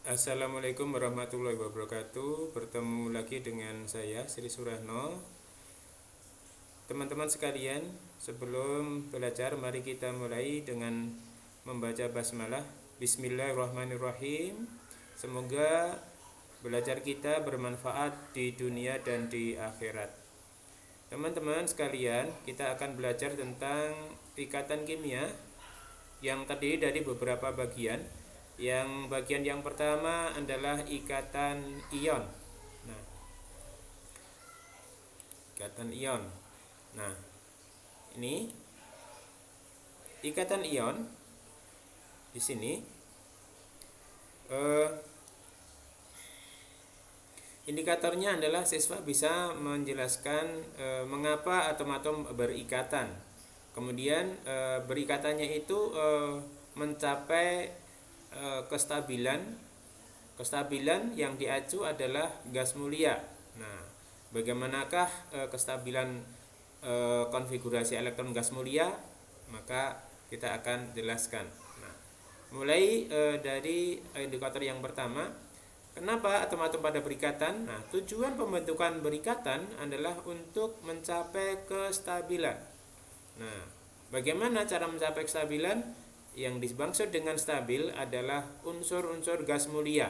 Assalamualaikum warahmatullahi wabarakatuh. Bertemu lagi dengan saya Sri Surahno. Teman-teman sekalian, sebelum belajar mari kita mulai dengan membaca basmalah. Bismillahirrahmanirrahim. Semoga belajar kita bermanfaat di dunia dan di akhirat. Teman-teman sekalian, kita akan belajar tentang ikatan kimia yang terdiri dari beberapa bagian. Yang bagian yang pertama adalah ikatan ion. Nah, ikatan ion. Nah, ini ikatan ion di sini indikatornya adalah siswa bisa menjelaskan mengapa atom-atom berikatan. Kemudian berikatannya itu mencapai kestabilan yang diacu adalah gas mulia. Nah, bagaimanakah kestabilan konfigurasi elektron gas mulia? Maka kita akan jelaskan. Nah, mulai dari indikator yang pertama, kenapa atom-atom pada berikatan? Nah, tujuan pembentukan berikatan adalah untuk mencapai kestabilan. Nah, bagaimana cara mencapai kestabilan? Yang dimaksud dengan stabil adalah unsur-unsur gas mulia.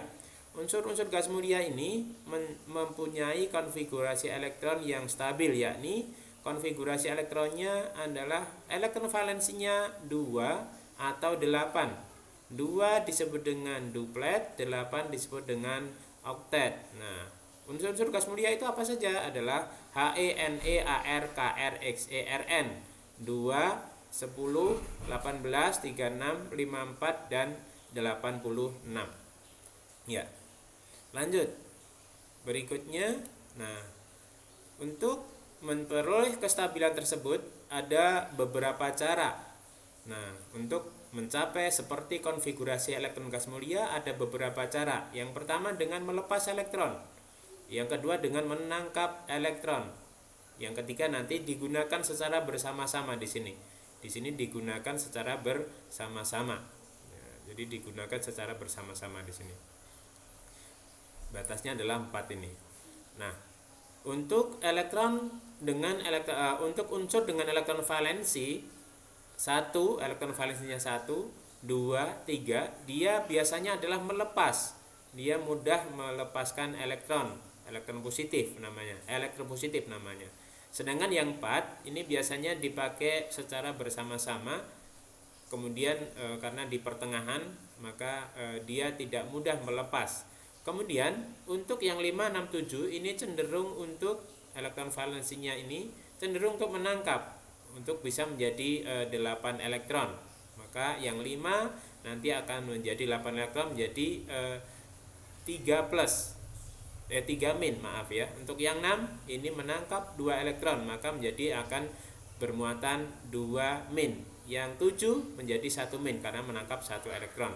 Unsur-unsur gas mulia ini mempunyai konfigurasi elektron yang stabil, yakni konfigurasi elektronnya adalah elektron valensinya 2 atau 8. 2 disebut dengan duplet, 8 disebut dengan oktet. Nah, unsur-unsur gas mulia itu apa saja? Adalah He, Ne, Ar, Kr, Xe, Rn. 2, 10, 18, 36, 54 dan 86. Ya. Lanjut. Berikutnya, nah, untuk memperoleh kestabilan tersebut ada beberapa cara. Nah, untuk mencapai seperti konfigurasi elektron gas mulia ada beberapa cara. Yang pertama dengan melepas elektron. Yang kedua dengan menangkap elektron. Yang ketiga nanti digunakan secara bersama-sama di sini. Di sini digunakan secara bersama-sama. Ya, jadi digunakan secara bersama-sama di sini. Batasnya adalah 4 ini. Nah, untuk untuk unsur dengan elektron valensi 1, elektron valensinya 1, 2, 3, dia biasanya adalah melepas. Dia mudah melepaskan elektron positif namanya, elektropositif namanya. Sedangkan yang 4 ini biasanya dipakai secara bersama-sama. Kemudian karena di pertengahan maka dia tidak mudah melepas. Kemudian untuk yang 5, 6, 7 ini cenderung untuk elektron valensinya ini cenderung untuk menangkap, untuk bisa menjadi 8 elektron. Maka yang 5 nanti akan menjadi 8 elektron menjadi 3 plus 3 min, maaf ya. Untuk yang 6 ini menangkap 2 elektron, maka menjadi akan bermuatan 2 min. Yang 7 menjadi 1 min karena menangkap 1 elektron.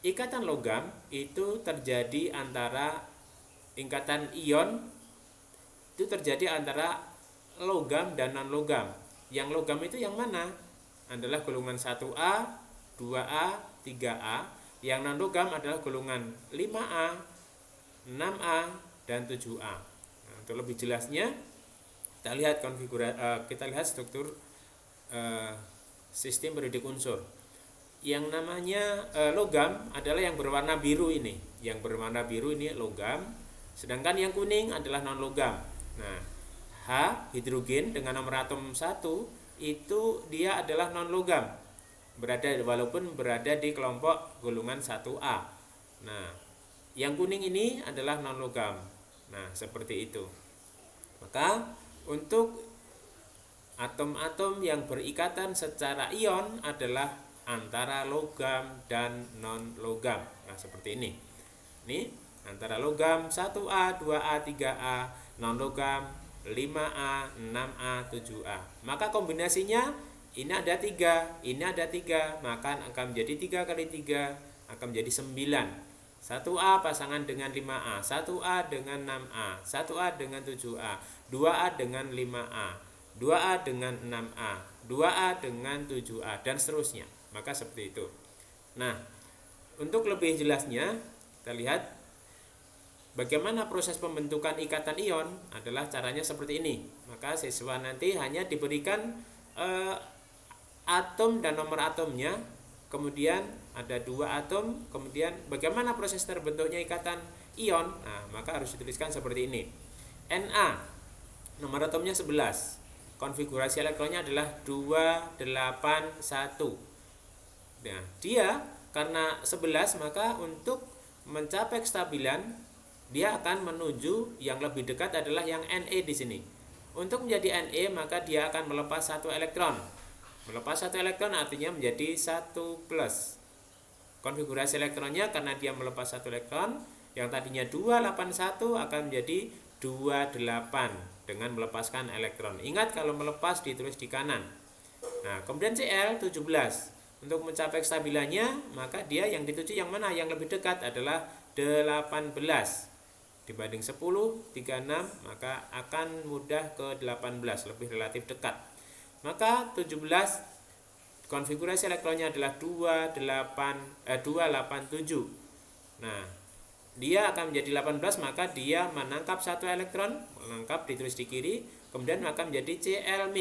Ikatan logam itu terjadi antara ikatan ion itu terjadi antara logam dan non logam. Yang logam itu yang mana? Adalah golongan 1A, 2A, 3A. Yang non logam adalah golongan 5A, 6A dan 7A. Nah, untuk lebih jelasnya kita lihat struktur sistem periodik unsur. Yang namanya logam adalah yang berwarna biru ini. Yang berwarna biru ini logam, sedangkan yang kuning adalah non logam. Nah, H hidrogen dengan nomor atom 1 itu dia adalah non logam. Walaupun berada di kelompok golongan 1A. Nah, yang kuning ini adalah non logam. Nah, seperti itu. Maka untuk atom-atom yang berikatan secara ion adalah antara logam dan non logam. Nah, seperti ini. Ini antara logam 1A, 2A, 3A, non logam 5A, 6A, 7A. Maka kombinasinya ini ada 3, ini ada 3, maka akan menjadi 3 kali 3 akan menjadi 9. 1A pasangan dengan 5A, 1A dengan 6A, 1A dengan 7A, 2A dengan 5A, 2A dengan 6A, 2A dengan 7A, dan seterusnya. Maka seperti itu. Nah, untuk lebih jelasnya kita lihat bagaimana proses pembentukan ikatan ion adalah caranya seperti ini. Maka siswa nanti hanya diberikan atom dan nomor atomnya, kemudian ada 2 atom, kemudian bagaimana proses terbentuknya ikatan ion. Nah, maka harus dituliskan seperti ini. Na, nomor atomnya 11. Konfigurasi elektronnya adalah 281. Nah, dia karena 11 maka untuk mencapai kestabilan dia akan menuju yang lebih dekat adalah yang Na di sini. Untuk menjadi Na maka dia akan melepas 1 elektron. Melepas 1 elektron artinya menjadi 1 plus. Konfigurasi elektronnya karena dia melepas 1 elektron, yang tadinya 281 akan menjadi 28 dengan melepaskan elektron. Ingat kalau melepas ditulis di kanan. Nah, kemudian Cl 17. Untuk mencapai kestabilannya maka dia yang dituju yang mana? Yang lebih dekat adalah 18. Dibanding 10, 36 maka akan mudah ke 18, lebih relatif dekat. Maka 17 konfigurasi elektronnya adalah 287. Nah, dia akan menjadi 18 maka dia menangkap 1 elektron, menangkap ditulis di kiri, kemudian maka menjadi Cl-.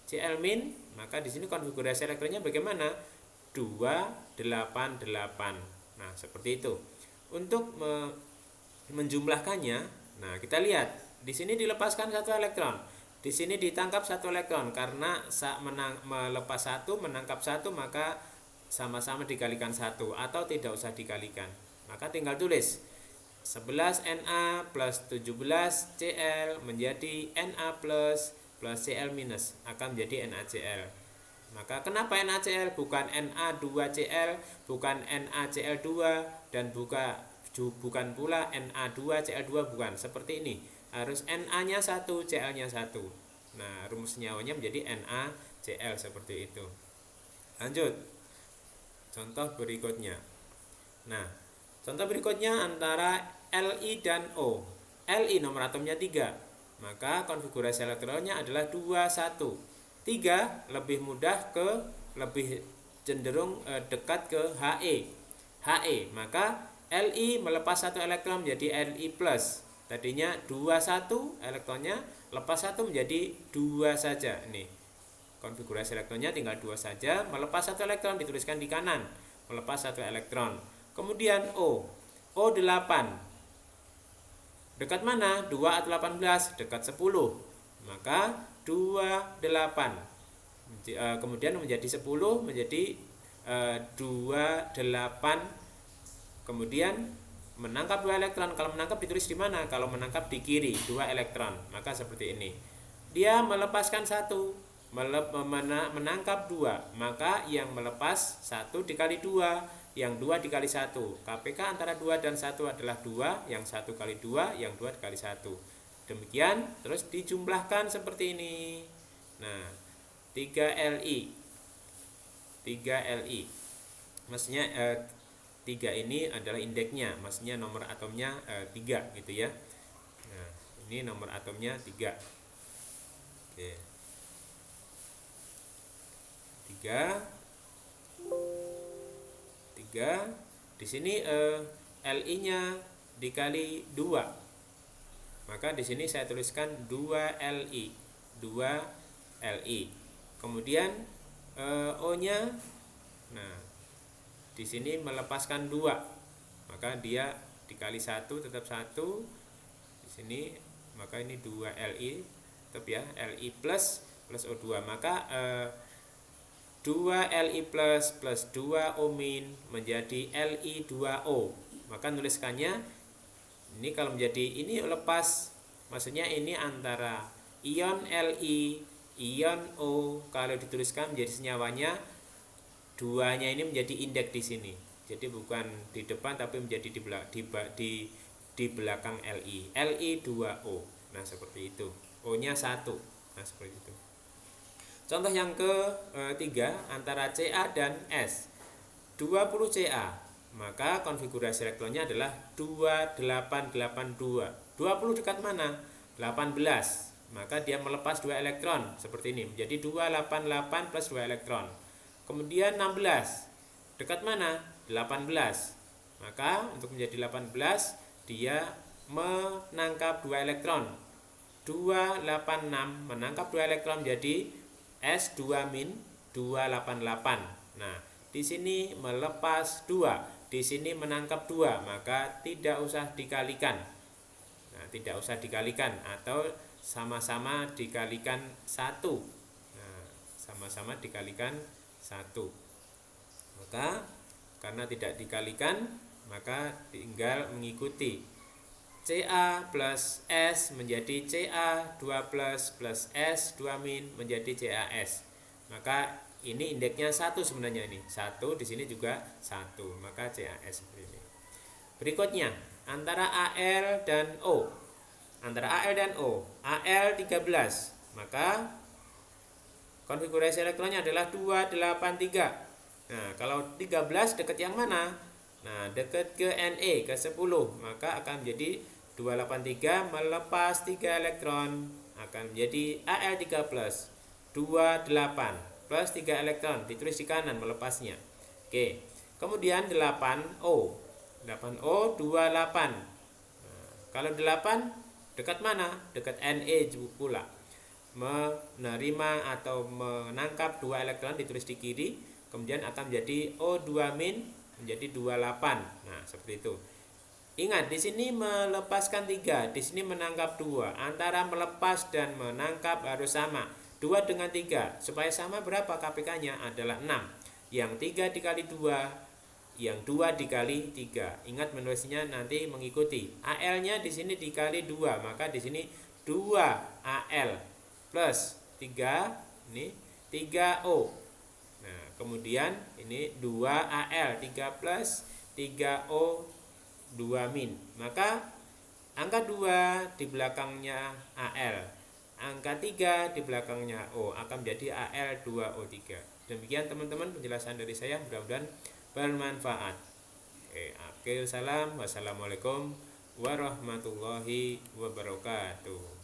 Cl- maka di sini konfigurasi elektronnya bagaimana? 288. Nah, seperti itu. Untuk menjumlahkannya, nah kita lihat di sini dilepaskan 1 elektron, di sini ditangkap 1 elektron. Karena melepas 1 menangkap 1 maka sama-sama dikalikan 1 atau tidak usah dikalikan. Maka tinggal tulis 11 Na plus 17 Cl menjadi Na plus Cl minus akan menjadi NaCl. Maka kenapa NaCl bukan Na2Cl, bukan NaCl2 dan bukan pula Na2Cl2, bukan seperti ini. Harus Na-nya 1, Cl-nya 1. Nah, rumus senyawanya menjadi NaCl seperti itu. Lanjut. Contoh berikutnya. Nah, contoh berikutnya antara Li dan O. Li nomor atomnya 3. Maka konfigurasi elektronnya adalah 21. 3 lebih cenderung dekat ke He. Maka Li melepas 1 elektron menjadi Li plus. Tadinya 21 elektronnya, lepas 1 menjadi 2 saja. Ini konfigurasi elektronnya tinggal 2 saja. Melepas 1 elektron dituliskan di kanan, melepas 1 elektron. Kemudian O 8. Dekat mana? 2 atau 18? Dekat 10. Maka 28. Kemudian menjadi 10 menjadi 28. Kemudian menangkap 2 elektron. Kalau menangkap ditulis di mana? Kalau menangkap di kiri, 2 elektron. Maka seperti ini. Dia melepaskan 1, menangkap 2. Maka yang melepas 1 dikali 2. Yang 2 dikali 1. KPK antara 2 dan 1 adalah 2. Yang 1 kali 2, yang 2 dikali 1. Demikian, terus dijumlahkan seperti ini. Nah, 3Li. Maksudnya 3 ini adalah indeksnya, maksudnya nomor atomnya 3 gitu ya. Nah, ini nomor atomnya 3. Oke. 3 di sini Li-nya dikali 2. Maka di sini saya tuliskan 2Li. Kemudian O-nya, nah di sini melepaskan 2. Maka dia dikali 1 tetap 1. Di sini maka ini 2Li tetap ya, Li plus O2. Maka 2Li plus 2O min menjadi Li2O. Maka nuliskannya ini kalau menjadi ini lepas, maksudnya ini antara ion Li, ion O. Kalau dituliskan menjadi senyawanya, 2-nya ini menjadi indeks di sini. Jadi bukan di depan tapi menjadi di belakang Li. Li2O. Nah, seperti itu. O-nya 1. Nah, seperti itu. Contoh yang ketiga antara Ca dan S. 20 Ca. Maka konfigurasi elektronnya adalah 2882. 20 dekat mana? 18. Maka dia melepas 2 elektron seperti ini menjadi 288 plus 2 elektron. Kemudian 16. Dekat mana? 18. Maka untuk menjadi 18 dia menangkap 2 elektron. 286 menangkap 2 elektron menjadi S2-288. Nah, di sini melepas 2, di sini menangkap 2, maka tidak usah dikalikan. Nah, tidak usah dikalikan atau sama-sama dikalikan 1. Nah, sama-sama dikalikan 1. Maka karena tidak dikalikan, maka tinggal mengikuti Ca plus S menjadi Ca2 plus S2- menjadi CaS. Maka ini indeksnya 1 sebenarnya ini. 1 di sini juga 1, maka CaS seperti ini. Berikutnya, antara Al dan O. Antara Al dan O, Al 13. Maka konfigurasi elektronnya adalah 283. Nah, kalau 13 dekat yang mana? Nah, dekat ke Ne, ke 10, maka akan menjadi 283 melepas 3 elektron, akan menjadi Al3 plus 28 plus 3 elektron, ditulis di kanan melepasnya. Oke. Kemudian 8O. 8O 28. Nah, kalau 8 dekat mana? Dekat Ne pula. Menerima atau menangkap 2 elektron, ditulis di kiri, kemudian akan menjadi O2- menjadi 28. Nah, seperti itu. Ingat, di sini melepaskan 3, di sini menangkap 2. Antara melepas dan menangkap harus sama. 2 dengan 3, supaya sama berapa KPK-nya? Adalah 6. Yang 3 dikali 2, yang 2 dikali 3. Ingat menulisnya nanti mengikuti. AL-nya di sini dikali 2, maka di sini 2 AL plus 3 ini 3O. Nah, kemudian ini 2 AL 3 plus 3O 2-. Maka angka 2 di belakangnya AL, angka 3 di belakangnya O, akan menjadi AL2O3. Demikian teman-teman penjelasan dari saya, mudah-mudahan bermanfaat. Akhir salam, wassalamualaikum warahmatullahi wabarakatuh.